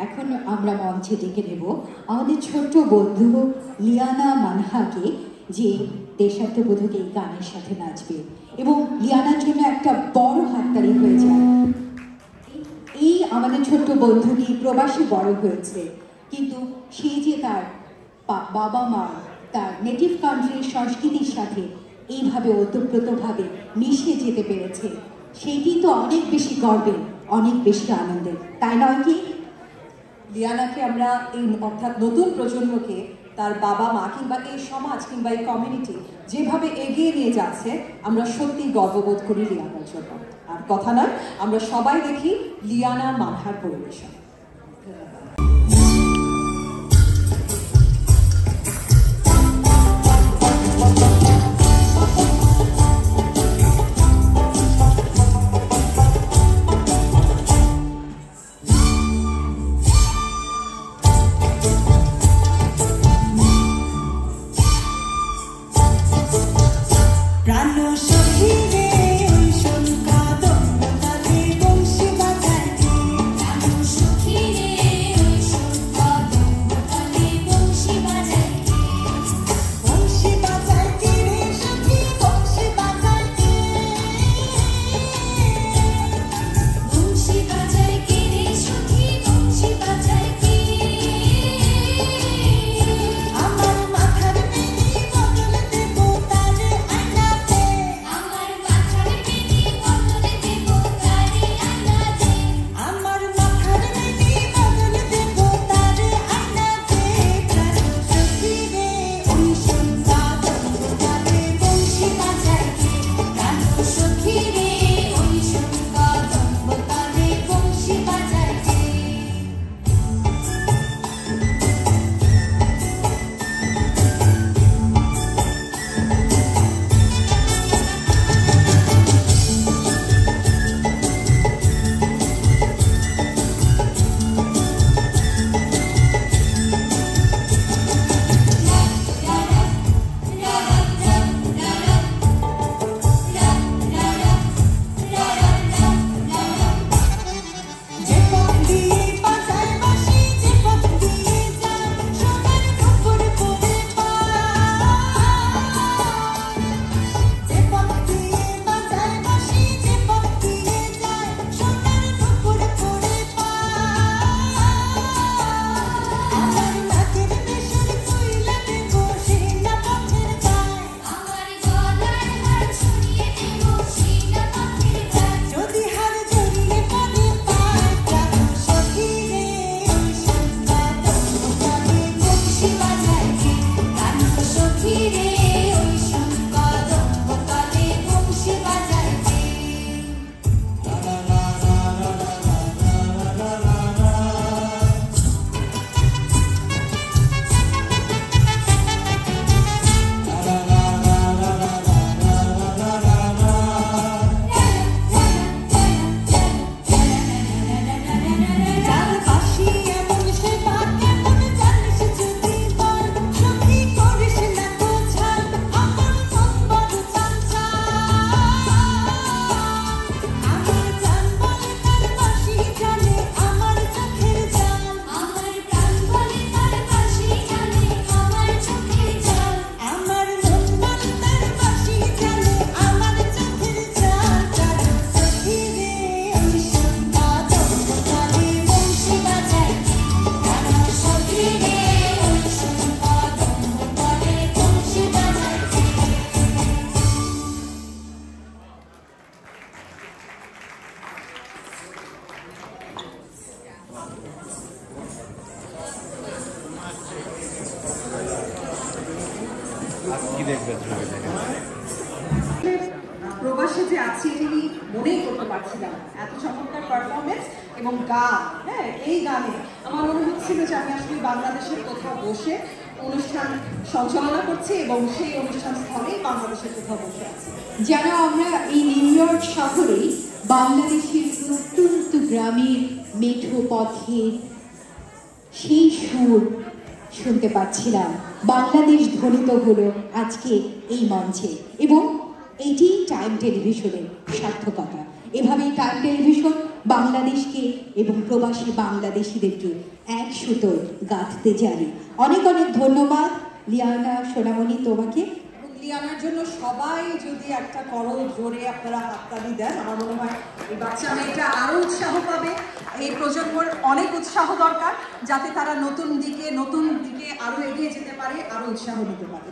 এখন আমরা মঞ্চে ডেকে নেব আমাদের ছোট্ট বন্ধু লিয়ানা মানহাকে, যে দেশাত্মবোধক এই গানের সাথে নাচবে এবং লিয়ানার জন্য একটা বড় হাততালি হয়ে যায়। এই আমাদের ছোট্ট বন্ধুটি প্রবাসী বড় হয়েছে, কিন্তু সে যে তার বাবা মা, তার নেটিভ কান্ট্রির সংস্কৃতির সাথে এইভাবে ওতপ্রোতভাবে মিশে যেতে পেরেছে, সেইটি তো অনেক বেশি গর্বের, অনেক বেশি আনন্দের, তাই নয় কি? লিয়ানাকে আমরা এই অর্থাৎ নতুন প্রজন্মকে তার বাবা মা কিংবা এই সমাজ কিংবা এই কমিউনিটি যেভাবে এগিয়ে নিয়ে যাচ্ছে, আমরা সত্যি গর্ববোধ করি লিয়ানার জন্য। আর কথা নয়, আমরা সবাই দেখি লিয়ানা মানহার পরিবেশন। প্রবাসে যে আছি এটি মনেই করতে পারছিলাম, এত চমৎকার পারফরমেন্স এবং গান। হ্যাঁ, এই গানে আমার মনে হচ্ছিল যে আমি আসলে বাংলাদেশের কোথাও বসে অনুষ্ঠান সঞ্চালনা করছি এবং সেই অনুষ্ঠান স্থলেই বাংলাদেশের কোথাও বসে আছি। যেন আমরা এই নিউ ইয়র্ক শহরে বাংলাদেশের প্রত্যন্ত গ্রামের মেঠো পথে সেই সুর শুনতে পাচ্ছিলাম। বাংলাদেশ ধ্বনিত হলো আজকে এই মঞ্চে, এবং এটি টাইম টেলিভিশনের সার্থকতা। এভাবেই টাইম টেলিভিশন বাংলাদেশকে এবং প্রবাসী বাংলাদেশিদেরকে এক সুতোয় গাঁথতে জানি। অনেক অনেক ধন্যবাদ লিয়ানা সোনামণি তোমাকে। লিয়ানার জন্য সবাই যদি একটা করো জোরে আপনারা হাততালি দেন, আমার মনে হয় এই বাচ্চা মেয়েটা আরো উৎসাহ পাবে। এই প্রজন্মর অনেক উৎসাহ দরকার, যাতে তারা নতুন দিকে আরো এগিয়ে যেতে পারে, আরো উৎসাহ দিতে পারে।